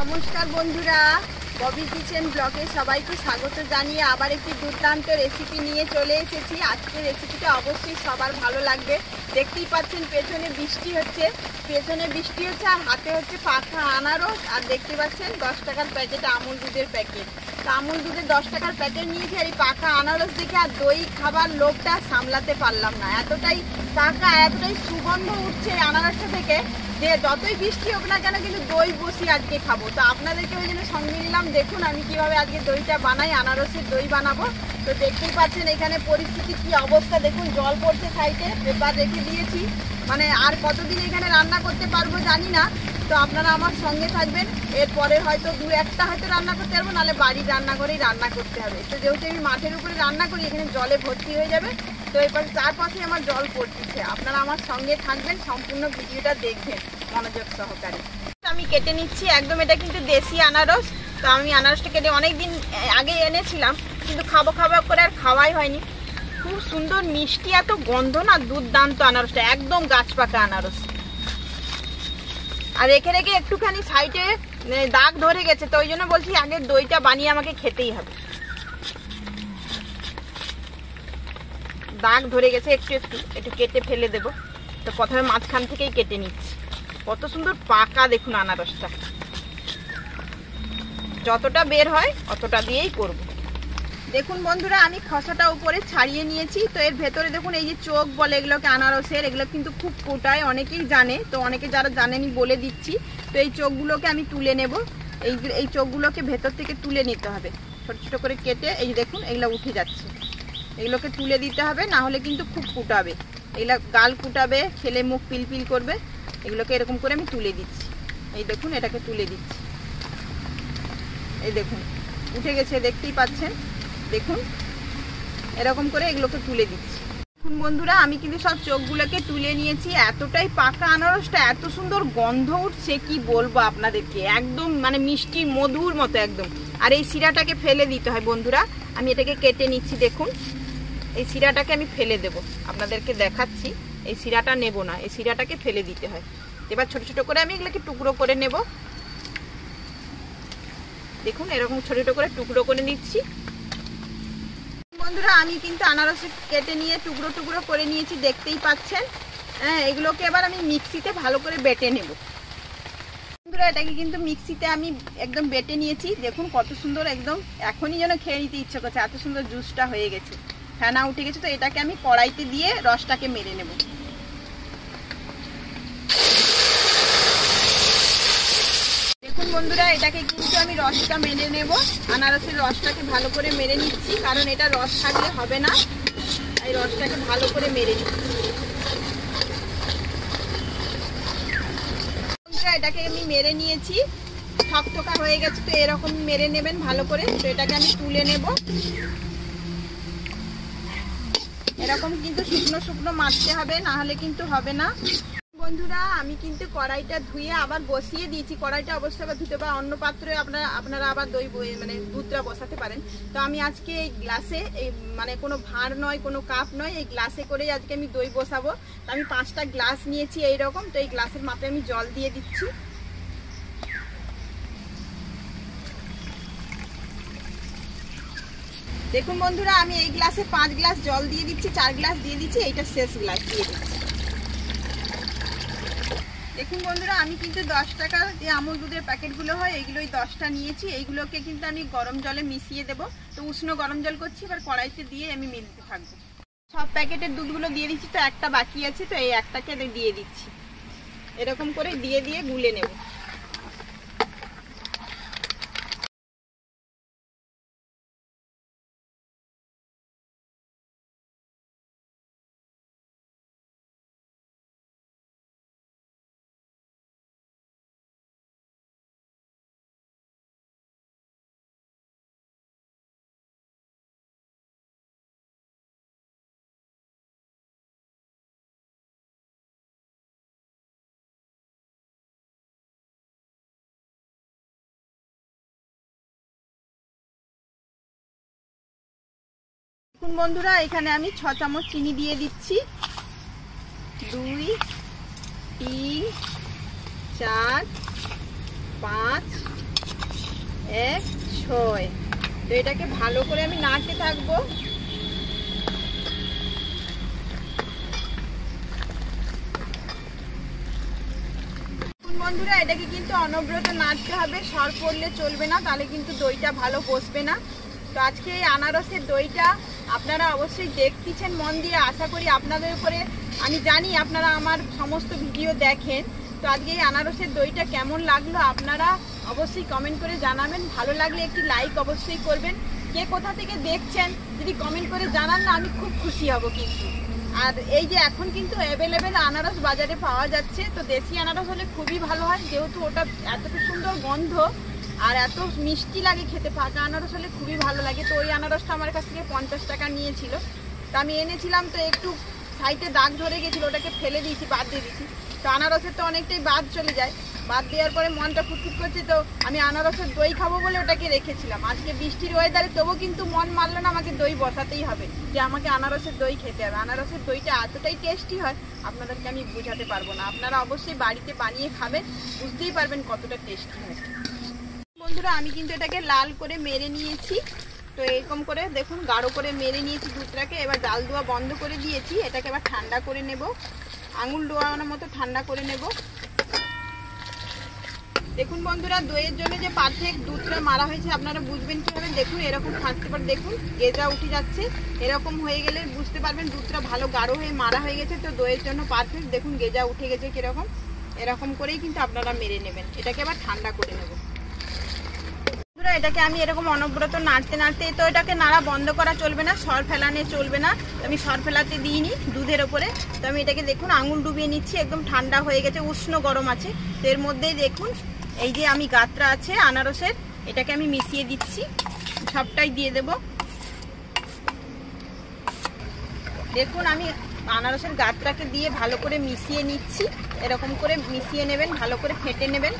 নমস্কার বন্ধুরা, ববি কিচেন ব্লগে সবাইকে স্বাগত জানিয়ে আবার একটি দুর্দান্ত রেসিপি নিয়ে চলে এসেছি। আজকের রেসিপিটা অবশ্যই সবার ভালো লাগবে। দেখতেই পাচ্ছেন পেছনে বৃষ্টি হচ্ছে আর হাতে হচ্ছে পাখা আনারস, আর দেখতে পাচ্ছেন 10 টাকার প্যাকেট আমুল দুধের প্যাকেট। তো আমুল দুধের 10 টাকার প্যাকেট নিয়েছি, আর এই পাখা আনারস দেখে আর দই খাবার লোভটা সামলাতে পারলাম না। এতটাই পাখা, এতটাই সুগন্ধ উঠছে আনারসটা থেকে যে যতই বৃষ্টি হোক না কেন কিন্তু দই বসি আজকে খাবো। তো আপনাদেরকে ওই জন্য সঙ্গে নিলাম। দেখুন আমি কিভাবে আজকে দইটা বানাই, আনারসের দই বানাবো। তো দেখতেই পাচ্ছেন এখানে পরিস্থিতি কি অবস্থা, দেখুন জল পড়ছে সাইডে, পেপার রেখে দিয়েছি। মানে আর কতদিন এখানে রান্না করতে পারবো জানি না। তো আপনারা আমার সঙ্গে থাকবেন, এরপরে হয়তো দু একটা হয়তো রান্না করতে পারবো, নাহলে বাড়ির রান্নাঘরেই রান্না করতে হবে। তো যেহেতু আমি মাঠের উপরে রান্না করি, এখানে জলে ভর্তি হয়ে যাবে। তো এরপর চারপাশে আমার জল পড়তেছে। আপনারা আমার সঙ্গে থাকবেন, সম্পূর্ণ ভিডিওটা দেখবেন মনোযোগ সহকারে। আমি কেটে নিচ্ছি একদম, এটা কিন্তু দেশি আনারস। তো আমি আনারসটা কেটে অনেক দিন আগে এনেছিলাম, কিন্তু খাবো করে আর খাওয়াই হয়নি। খুব সুন্দর মিষ্টি, এত গন্ধ না, দুর্দান্ত আনারসটা, একদম গাছ পাকা আনারস। আর রেখে রেখে একটুখানি সাইডে দাগ ধরে গেছে, তো ওই জন্য বলছি আগে দইটা বানিয়ে আমাকে খেতেই হবে। দাগ ধরে গেছে, একটু কেটে ফেলে দেবো। তো প্রথমে মাঝখান থেকেই কেটে নিচ্ছি। কত সুন্দর পাকা দেখুন আনারসটা, যতটা বের হয় অতটা দিয়েই করব। দেখুন বন্ধুরা, আমি খসাটা উপরে ছাড়িয়ে নিয়েছি। তো এর ভেতরে দেখুন এই যে চোখ বলে এগুলোকে আনারসের, এগুলো কিন্তু খুব কোটায়, অনেকেই জানে। তো অনেকে যারা জানেনি বলে দিচ্ছি। তো এই চোখগুলোকে আমি তুলে নেব। এই চোখগুলোকে ভেতর থেকে তুলে নিতে হবে, ছোট ছোট করে কেটে। এই দেখুন এগুলো উঠে যাচ্ছে, এগুলোকে তুলে দিতে হবে, না হলে কিন্তু খুব কুটাবে। এগুলো গাল কুটাবে, খেলে মুখ পিলপিল করবে। এগুলোকে এরকম করে আমি তুলে দিচ্ছি। এই দেখুন এটাকে তুলে দিচ্ছি। এই দেখুন উঠে গেছে, দেখতেই পাচ্ছেন। দেখুন এরকম করে এগুলোকে তুলে দিচ্ছি। দেখুন বন্ধুরা, আমি কিন্তু সব চোখগুলোকে তুলে নিয়েছি। এতটাই পাকা আনারসটা, এত সুন্দর গন্ধ উঠছে কি বলবো আপনাদেরকে, একদম মানে মিষ্টি মধুর মতো একদম। আর এই শিরাটাকে ফেলে দিতে হয় বন্ধুরা। আমি এটাকে কেটে নিচ্ছি। দেখুন এই শিরাটাকে আমি ফেলে দেব, আপনাদেরকে দেখাচ্ছি। এই শিরাটা নেব না, এই শিরাটাকে ফেলে দিতে হয়। এবার ছোট ছোট করে আমি এগুলোকে টুকরো করে নেব। দেখুন এরকম ছোট ছোট করে টুকরো করে নিচ্ছি। বন্ধুরা আমি কিন্তু আনারস কেটে নিয়ে টুকরো টুকরো করে নিয়েছি, দেখতেই পাচ্ছেন। হ্যাঁ, এগুলোকে এবার আমি মিক্সিতে ভালো করে বেটে নেব। বন্ধুরা এটাকে কিন্তু মিক্সিতে আমি একদম বেটে নিয়েছি। দেখুন কত সুন্দর, একদম এখনই যেন খেয়ে নিতে ইচ্ছে করছে, এত সুন্দর জুসটা হয়ে গেছে, ফেনা উঠে গেছে। তো এটাকে আমি কড়াইতে দিয়ে রসটাকে মেরে নেব। দেখুন বন্ধুরা, এটাকে কিন্তু আমি রসটা মেরে নেব। আনারসের রসটাকে ভালো করে মেরে নিচ্ছি, কারণ এটা রস থাকলে হবে না। এই রসটাকে ভালো করে মেরে নিচ্ছি। বন্ধুরা এটাকে আমি মেরে নিয়েছি, থকথকা হয়ে গেছে। তো এরকম মেরে নেবেন ভালো করে। তো এটাকে আমি তুলে নেব। এরকম কিন্তু শুকনো শুকনো মারতে হবে, না হলে কিন্তু হবে না। বন্ধুরা আমি কিন্তু কড়াইটা ধুয়ে আবার বসিয়ে দিয়েছি। কড়াইটা অবশ্যই আবার ধুতে বা অন্য পাত্রে আপনারা আবার দই মানে দুধটা বসাতে পারেন। তো আমি আজকে এই গ্লাসে, এই মানে কোনো ভাঁড় নয়, কোনো কাপ নয়, এই গ্লাসে করেই আজকে আমি দই বসাবো। তো আমি 5টা গ্লাস নিয়েছি এইরকম। তো এই গ্লাসের মাপে আমি জল দিয়ে দিচ্ছি। দেখুন বন্ধুরা, আমি এই গ্লাসে 5 গ্লাস জল দিয়ে দিচ্ছি, 4 গ্লাস দিয়ে দিচ্ছি, এইটা শেষ গ্লাস দিয়ে দিচ্ছি। দেখুন বন্ধুরা, আমি কিন্তু 10 টাকার যে আমুল দুধের প্যাকেটগুলো হয়, এইগুলোই 10টা নিয়েছি। এইগুলোকে কিন্তু আমি গরম জলে মিশিয়ে দেবো। তো উষ্ণ গরম জল করছি, এবার কড়াইতে দিয়ে আমি মিলতে থাকবো। সব প্যাকেটের দুধগুলো দিয়ে দিচ্ছি, তো একটা বাকি আছে, তো এই একটাকে দিয়ে দিচ্ছি। এরকম করে দিয়ে গুলে নেব। দেখুন বন্ধুরা, এখানে আমি 6 চামচ চিনি দিয়ে দিচ্ছি। 2, 3, 4, 5, 1 6। তো এটাকে ভালো করে আমি নাড়তে থাকবো। বন্ধুরা এটাকে কিন্তু অনবরত নাড়তে হবে, সর পড়লে চলবে না, তাহলে কিন্তু দইটা ভালো বসবে না। তো আজকে এই আনারসের দইটা আপনারা অবশ্যই দেখতেছেন মন দিয়ে, আশা করি আপনাদের উপরে, আমি জানি আপনারা আমার সমস্ত ভিডিও দেখেন। তো আজকে এই আনারসের দইটা কেমন লাগলো আপনারা অবশ্যই কমেন্ট করে জানাবেন। ভালো লাগলে একটি লাইক অবশ্যই করবেন। কে কোথা থেকে দেখছেন যদি কমেন্ট করে জানান না, আমি খুব খুশি হব কিন্তু। আর এই যে এখন কিন্তু অ্যাভেলেবেল আনারস বাজারে পাওয়া যাচ্ছে, তো দেশি আনারস হলে খুবই ভালো হয়, যেহেতু ওটা এতটা সুন্দর গন্ধ আর এত মিষ্টি লাগে খেতে। পাকা আনারস হলে খুবই ভালো লাগে। তো ওই আনারসটা আমার কাছ থেকে 50 টাকা নিয়েছিল, তো আমি এনেছিলাম, তো একটু সাইডে দাগ ধরে গেছিলো, ওটাকে ফেলে দিয়েছি, বাদ দিয়ে দিয়েছি। তো আনারসের তো অনেকটাই বাদ চলে যায়, বাদ দেওয়ার পরে মনটা ফুটফুট করছে, তো আমি আনারসের দই খাবো বলে ওটাকে রেখেছিলাম। আজকে বৃষ্টির ওয়েদারে তবু কিন্তু মন মানলো না, আমাকে দই বসাতেই হবে, যে আমাকে আনারসের দই খেতে হবে। আনারসের দইটা এতটাই টেস্টি হয় আপনাদেরকে আমি বোঝাতে পারবো না। আপনারা অবশ্যই বাড়িতে বানিয়ে খাবেন, বুঝতেই পারবেন কতটা টেস্টি হয়। বন্ধুরা আমি কিন্তু এটাকে লাল করে মেরে নিয়েছি, তো এরকম করে দেখুন গাঢ় করে মেরে নিয়েছি দুধটাকে। এবার জাল দেওয়া বন্ধ করে দিয়েছি, এটাকে এবার ঠান্ডা করে নেব, আঙুল ডোবানোর মতো ঠান্ডা করে নেব। দেখুন বন্ধুরা দইয়ের জন্য যে পারফেক্ট দুধটা মারা হয়েছে আপনারা বুঝবেন কিভাবে, দেখুন এরকম থাকতে পারে, দেখুন গেজা উঠে যাচ্ছে, এরকম হয়ে গেলে বুঝতে পারবেন দুধটা ভালো গাঢ় হয়ে মারা হয়ে গেছে। তো দইয়ের জন্য পারফেক্ট, দেখুন গেজা উঠে গেছে কিরকম, এরকম করেই কিন্তু আপনারা মেরে নেবেন। এটাকে আবার ঠান্ডা করে নেব। এটাকে আমি এরকম অনবরত নাড়তে নাড়তে, তো এটাকে নাড়া বন্ধ করা চলবে না, সর ফেলানো চলবে না, আমি সর ফেলাতে দিইনি দুধের ওপরে। তো আমি এটাকে দেখুন আঙুল ডুবিয়ে নিচ্ছি, একদম ঠান্ডা হয়ে গেছে, উষ্ণ গরম আছে। তো এর মধ্যেই দেখুন এই যে আমি গাত্রা আছে আনারসের, এটাকে আমি মিশিয়ে দিচ্ছি, সবটাই দিয়ে দেব। দেখুন আমি আনারসের গাত্রাকে দিয়ে ভালো করে মিশিয়ে নিচ্ছি, এরকম করে মিশিয়ে নেবেন, ভালো করে ফেটে নেবেন।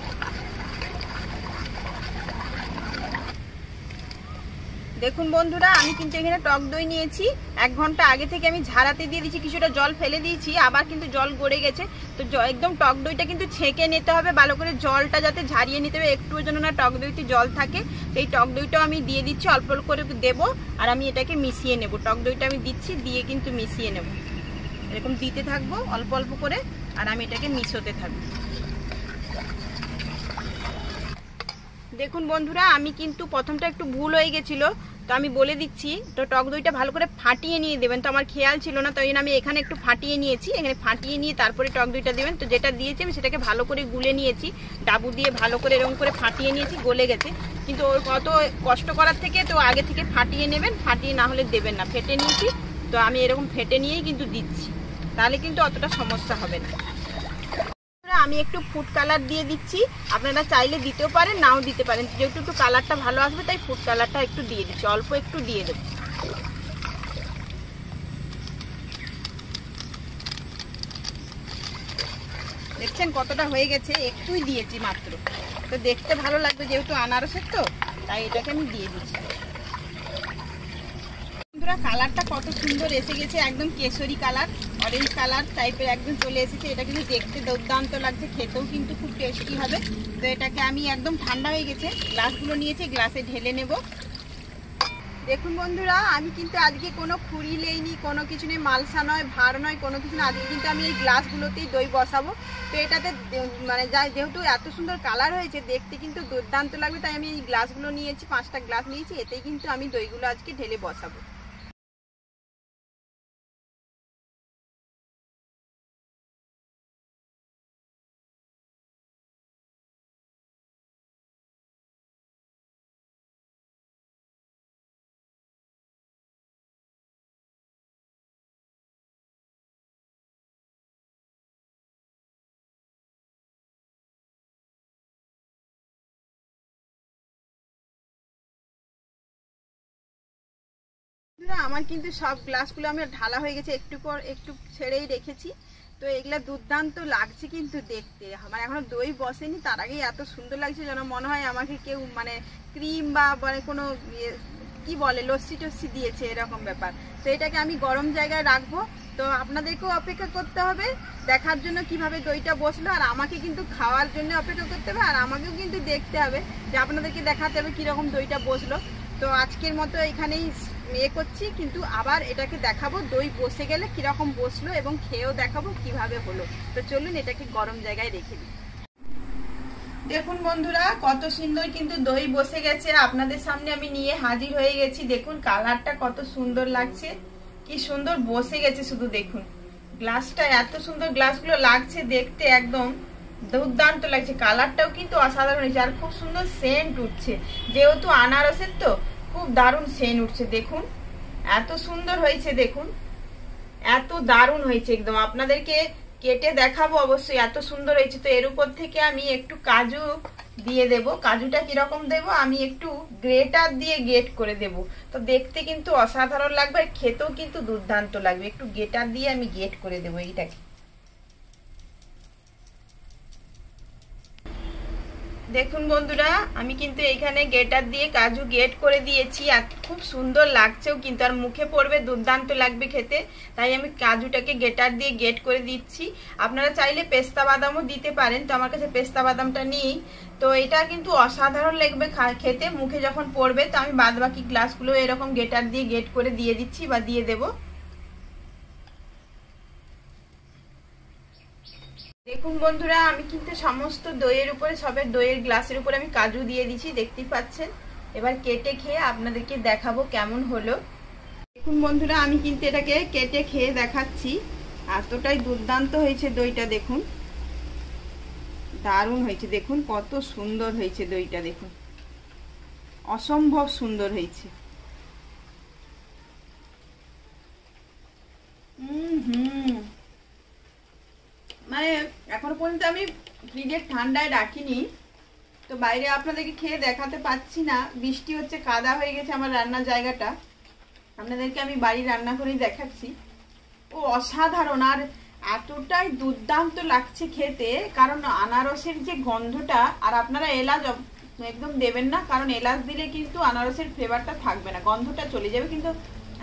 দেখুন বন্ধুরা আমি কিন্তু এখানে টক দই নিয়েছি, 1 ঘন্টা আগে থেকে আমি ঝাড়াতে দিয়ে দিয়েছি, কিছুটা জল ফেলে দিয়েছি, আবার কিন্তু জল গড়ে গেছে। তো একদম টক দইটা কিন্তু ছেঁকে নিতে হবে, ভালো করে জলটা যাতে ঝারিয়ে নিতে হবে, একটুও যেন না টক দইতে জল থাকে। এই টক দইটাও আমি দিয়ে দিচ্ছি, অল্প অল্প করে দেবো, আর আমি এটাকে মিশিয়ে নেব। টক দইটা আমি দিচ্ছি, দিয়ে কিন্তু মিশিয়ে নেব, এরকম দিতে থাকবো অল্প অল্প করে, আর আমি এটাকে মিশোতে থাকবো। দেখুন বন্ধুরা আমি কিন্তু প্রথমটা একটু ভুল হয়ে গেছিল, তো আমি বলে দিচ্ছি। তো টক দইটা ভালো করে ফাটিয়ে নিয়ে দেবেন, তো আমার খেয়াল ছিল না, তো আমি এখানে একটু ফাটিয়ে নিয়েছি, এখানে ফাটিয়ে নিয়ে তারপরে টক দইটা দেবেন। তো যেটা দিয়েছি আমি সেটাকে ভালো করে গুলে নিয়েছি, ডাবু দিয়ে ভালো করে এরকম করে ফাটিয়ে নিয়েছি, গলে গেছে। কিন্তু ওর কত কষ্ট করার থেকে তো আগে থেকে ফাটিয়ে নেবেন, ফাটিয়ে না হলে দেবেন না। ফেটে নিয়েছি, তো আমি এরকম ফেটে নিয়েই কিন্তু দিচ্ছি, তাহলে কিন্তু অতটা সমস্যা হবে না। আমি একটু ফুড কালার দিয়ে দিচ্ছি, আপনারা চাইলে দিতেও পারেন নাও দিতে পারেন, যেহেতু একটু কালারটা ভালো আসবে তাই ফুড কালারটা একটু দিয়ে দিচ্ছি, অল্প একটু দিয়ে দেবো। দেখছেন কতটা হয়ে গেছে, একটুই দিয়েছি মাত্র, তো দেখতে ভালো লাগবে যেহেতু আনারসের, তো তাই এটাকে আমি দিয়ে দিচ্ছি। বন্ধুরা কালারটা কত সুন্দর এসে গেছে, একদম কেশরি কালার, অরেঞ্জ কালার টাইপের একদম চলে এসেছে। এটা কিন্তু দেখতে দুর্দান্ত লাগছে, খেতেও কিন্তু খুব টেস্টি হবে। তো এটাকে আমি একদম ঠান্ডা হয়ে গেছে, গ্লাসগুলো নিয়েছি, গ্লাসে ঢেলে নেব। দেখুন বন্ধুরা আমি কিন্তু আজকে কোনো খুঁড়ি লেইনি, কোনো কিছু নেই, মালসা নয়, ভার নয়, কোনো কিছু না। আজকে কিন্তু আমি এই গ্লাসগুলোতেই দই বসাবো। তো এটাতে মানে যেহেতু এত সুন্দর কালার হয়েছে, দেখতে কিন্তু দুর্দান্ত লাগবে, তাই আমি এই গ্লাসগুলো নিয়েছি, 5টা গ্লাস নিয়েছি, এতেই কিন্তু আমি দইগুলো আজকে ঢেলে বসাবো। আমার কিন্তু সব গ্লাসগুলো আমি ঢালা হয়ে গেছে, একটু পর একটু ছেড়েই রেখেছি। তো এগুলা দুর্দান্ত লাগছে কিন্তু দেখতে, মানে এখনো দই বসেনি, তার আগেই এত সুন্দর লাগছে যেন মনে হয় আমাকে কেউ মানে ক্রিম বা মানে কোনো কি বলে লস্যি টস্যি দিয়েছে এরকম ব্যাপার। তো এটাকে আমি গরম জায়গায় রাখবো। তো আপনাদেরকেও অপেক্ষা করতে হবে দেখার জন্য কিভাবে দইটা বসলো, আর আমাকে কিন্তু খাওয়ার জন্য অপেক্ষা করতে হবে, আর আমাকেও কিন্তু দেখতে হবে যে আপনাদেরকে দেখাতে হবে কীরকম দইটা বসলো। তো আজকের মতো এখানেই করছি, কিন্তু আবার এটাকে দেখাবো দই বসে গেলে কীরকম বসলো এবং খেয়েও দেখাবো কিভাবে হলো। তো চলুন এটাকে গরম জায়গায় রেখে দিই। দেখুন বন্ধুরা, কত সুন্দর কিন্তু দই বসে গেছে, আপনাদের সামনে আমি নিয়ে হাজির হয়ে গেছি। দেখুন কালারটা কত সুন্দর লাগছে, কি সুন্দর বসে গেছে। শুধু দেখুন গ্লাসটা, এত সুন্দর গ্লাসগুলো লাগছে দেখতে, একদম দুর্দান্ত লাগছে। কালারটাও কিন্তু অসাধারণ হয়েছে, আর খুব সুন্দর সেন্ট উঠছে, যেহেতু আনারসের তো খুব দারুণ সেন্ট উঠছে। দেখুন এত সুন্দর হয়েছে, দেখুন এত দারুণ হয়েছে একদম। আপনাদেরকে কেটে দেখাবো অবশ্যই, এত সুন্দর হয়েছে। তো এর উপর থেকে আমি একটু কাজু দিয়ে দেব। কাজুটা কিরকম দেব, আমি একটু গ্রেটার দিয়ে গ্রেট করে দেব। তো দেখতে কিন্তু অসাধারণ লাগবে, আর খেতেও কিন্তু দুর্দান্ত লাগবে। একটু গ্রেটার দিয়ে আমি গ্রেট করে দেবো এইটাকে। দেখুন বন্ধুরা, আমি কিন্তু এইখানে গ্রেটার দিয়ে কাজু গ্রেট করে দিয়েছি, আর খুব সুন্দর লাগছেও কিন্তু, আর মুখে পড়বে দুর্দান্ত লাগবে খেতে। তাই আমি কাজুটাকে গ্রেটার দিয়ে গ্রেট করে দিচ্ছি। আপনারা চাইলে পেস্তা বাদামও দিতে পারেন, তো আমার কাছে পেস্তা বাদামটা নেই। তো এটা কিন্তু অসাধারণ লাগবে খেতে, মুখে যখন পড়বে। তো আমি বাদ বাকি গ্লাসগুলো এরকম গ্রেটার দিয়ে গ্রেট করে দিয়ে দিচ্ছি বা দিয়ে দেবো। দেখুন বন্ধুরা, আমি কিন্তু সমস্ত দইয়ের উপরে, সবের দইয়ের গ্লাসের উপরে আমি কাজু দিয়ে দিচ্ছি, দেখতেই পাচ্ছেন। এবার কেটে খেয়ে আপনাদেরকে দেখাবো কেমন হলো। দেখুন বন্ধুরা, আমি কিন্তু এটাকে কেটে খেয়ে দেখাচ্ছি। এতটাই দুর্দান্ত হয়েছে দইটা, দেখুন দারুণ হয়েছে। দেখুন কত সুন্দর হয়েছে দইটা, দেখুন অসম্ভব সুন্দর হয়েছে। মানে এখনো পর্যন্ত আমি ফ্রিজে ঠান্ডায় রাখিনি, তো বাইরে আপনাদেরকে খেয়ে দেখাতে পাচ্ছি না, বৃষ্টি হচ্ছে, কাদা হয়ে গেছে আমার রান্নার জায়গাটা। আপনাদেরকে আমি বাড়ি রান্না করেই দেখাচ্ছি। ও অসাধারণ, আর এতটাই দুর্দান্ত লাগছে খেতে, কারণ আনারসের যে গন্ধটা, আর আপনারা এলাচ একদম দেবেন না, কারণ এলাচ দিলে কিন্তু আনারসের ফ্লেভারটা থাকবে না, গন্ধটা চলে যাবে। কিন্তু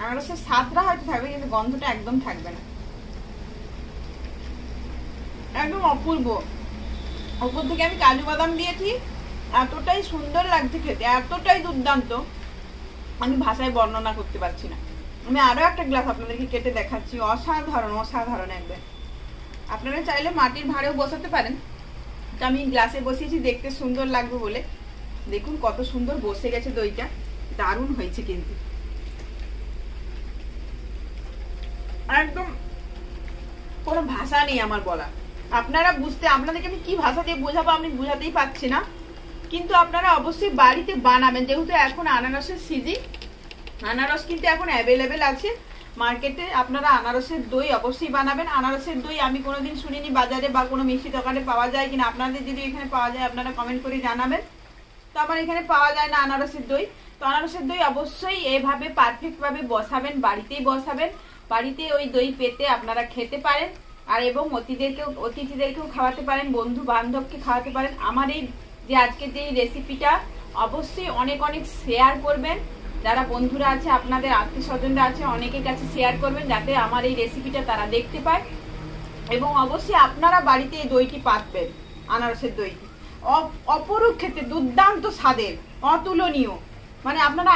আনারসের স্বাদটা হয়তো থাকবে, কিন্তু গন্ধটা একদম থাকবে না, একদম অপূর্ব। উপর থেকে আমি কাজু বাদাম দিয়েছি, এতটাই সুন্দর লাগছে খেতে, এতটাই দুর্দান্ত, আমি ভাষায় বর্ণনা করতে পারছি না। আমি আরো একটা গ্লাস আপনাদেরকে কেটে দেখাচ্ছি, অসাধারণ অসাধারণ একদম। আপনারা চাইলে মাটির ভাঁড়েও বসাতে পারেন, তো আমি গ্লাসে বসিয়েছি দেখতে সুন্দর লাগবে বলে। দেখুন কত সুন্দর বসে গেছে দইটা, দারুণ হয়েছে কিন্তু, একদম কোনো ভাষা নেই আমার বলা। আপনারা বুঝতে, আপনাদেরকে আমি কি ভাষা দিয়ে বোঝাবো আমি বোঝাতেই পারছি না, কিন্তু আপনারা অবশ্যই বাড়িতে বানাবেন, যেহেতু এখন আনারসের সিজন। আনারস কিন্তু এখন অ্যাভেলেবেল আছে মার্কেটে, আপনারা আনারসের দই অবশ্যই বানাবেন। আনারসের দই আমি কোনোদিন শুনিনি বাজারে বা কোনো মিষ্টি দোকানে পাওয়া যায় কিনা, আপনাদের যদি এখানে পাওয়া যায় আপনারা কমেন্ট করে জানাবেন। তো আমার এখানে পাওয়া যায় না আনারসের দই। তো আনারসের দই অবশ্যই এভাবে পারফেক্ট ভাবে বসাবেন, বাড়িতেই বসাবেন, বাড়িতে ওই দই পেতে আপনারা খেতে পারেন, আর এবং অতিথিদেরকেও খাওয়াতে পারেন, বন্ধু বান্ধবকে খাওয়াতে পারেন। আমার এই যে আজকে যে রেসিপিটা অবশ্যই অনেক অনেক শেয়ার করবেন, যারা বন্ধুরা আছে, আপনাদের আত্মীয় স্বজনরা আছে, অনেকের কাছে শেয়ার করবেন, যাতে আমার এই রেসিপিটা তারা দেখতে পায়। এবং অবশ্যই আপনারা বাড়িতে এই দইটি পাতবেন, আনারসের দইটি অপরূপ খেতে, দুর্দান্ত স্বাদের, অতুলনীয়। মানে আপনারা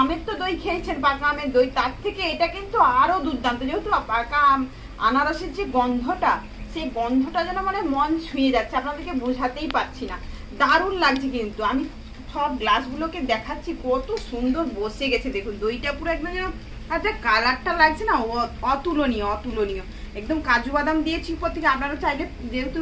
আমের তো দই খেয়েছেন, পাকা আমের দই, তার থেকে এটা কিন্তু আরো দুর্দান্ত, যেহেতু পাকা আম, আনারসের যে গন্ধটা, সেই গন্ধটা যেন মানে মন ছুঁয়ে যাচ্ছে, আপনাদেরকে বোঝাতেই পারছি না, দারুণ লাগছে কিন্তু। আমি সব গ্লাসগুলোকে দেখাচ্ছি, কত সুন্দর বসে গেছে দেখুন দইটা, পুরো একদম যেন, আর যা কালারটা লাগছে না, অতুলনীয় অতুলনীয়। একদম কাজু বাদাম দিয়েছি উপর থেকে, আপনারা চাইলে যেহেতু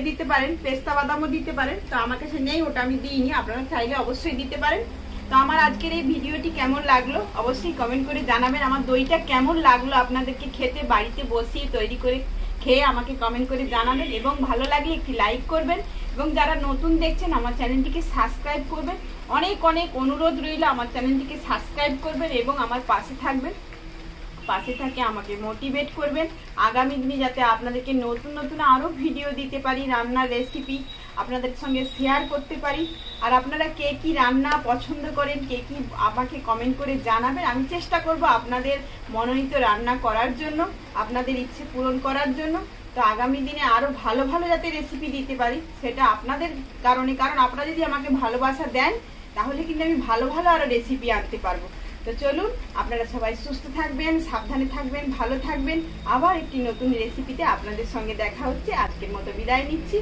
দিতে পারেন, পেস্তা বাদামও দিতে পারেন, তো আমার কাছে নেই, ওটা আমি দিইনি, আপনারা চাইলে অবশ্যই দিতে পারেন। তো আমার আজকের এই ভিডিওটি কেমন লাগলো অবশ্যই কমেন্ট করে জানাবেন। আমার দইটা কেমন লাগলো আপনাদেরকে খেতে, বাড়িতে বসিয়ে তৈরি করে খেয়ে আমাকে কমেন্ট করে জানাবেন, এবং ভালো লাগলে একটি লাইক করবেন, এবং যারা নতুন দেখছেন আমার চ্যানেলটিকে সাবস্ক্রাইব করবেন। অনেক অনেক অনুরোধ রইল আমার চ্যানেলটিকে সাবস্ক্রাইব করবেন এবং আমার পাশে থাকবেন। পাশে থাকে, আমাকে মোটিভেট করবেন আগামী দিনে যাতে আপনাদেরকে নতুন নতুন আরও ভিডিও দিতে পারি, রান্নার রেসিপি আপনাদের সঙ্গে শেয়ার করতে পারি। আর আপনারা কে কি রান্না পছন্দ করেন, কে কি আমাকে কমেন্ট করে জানাবেন। আমি চেষ্টা করব আপনাদের মনোনীত রান্না করার জন্য, আপনাদের ইচ্ছে পূরণ করার জন্য। তো আগামী দিনে আরও ভালো ভালো যাতে রেসিপি দিতে পারি সেটা আপনাদের কারণে, কারণ আপনারা যদি আমাকে ভালোবাসা দেন তাহলে কিন্তু আমি ভালো ভালো আরও রেসিপি আনতে পারবো। তো চলুন, আপনারা সবাই সুস্থ থাকবেন, সাবধানে থাকবেন, ভালো থাকবেন। আবার একটি নতুন রেসিপিতে আপনাদের সঙ্গে দেখা হচ্ছে। আজকের মতো বিদায় নিচ্ছি।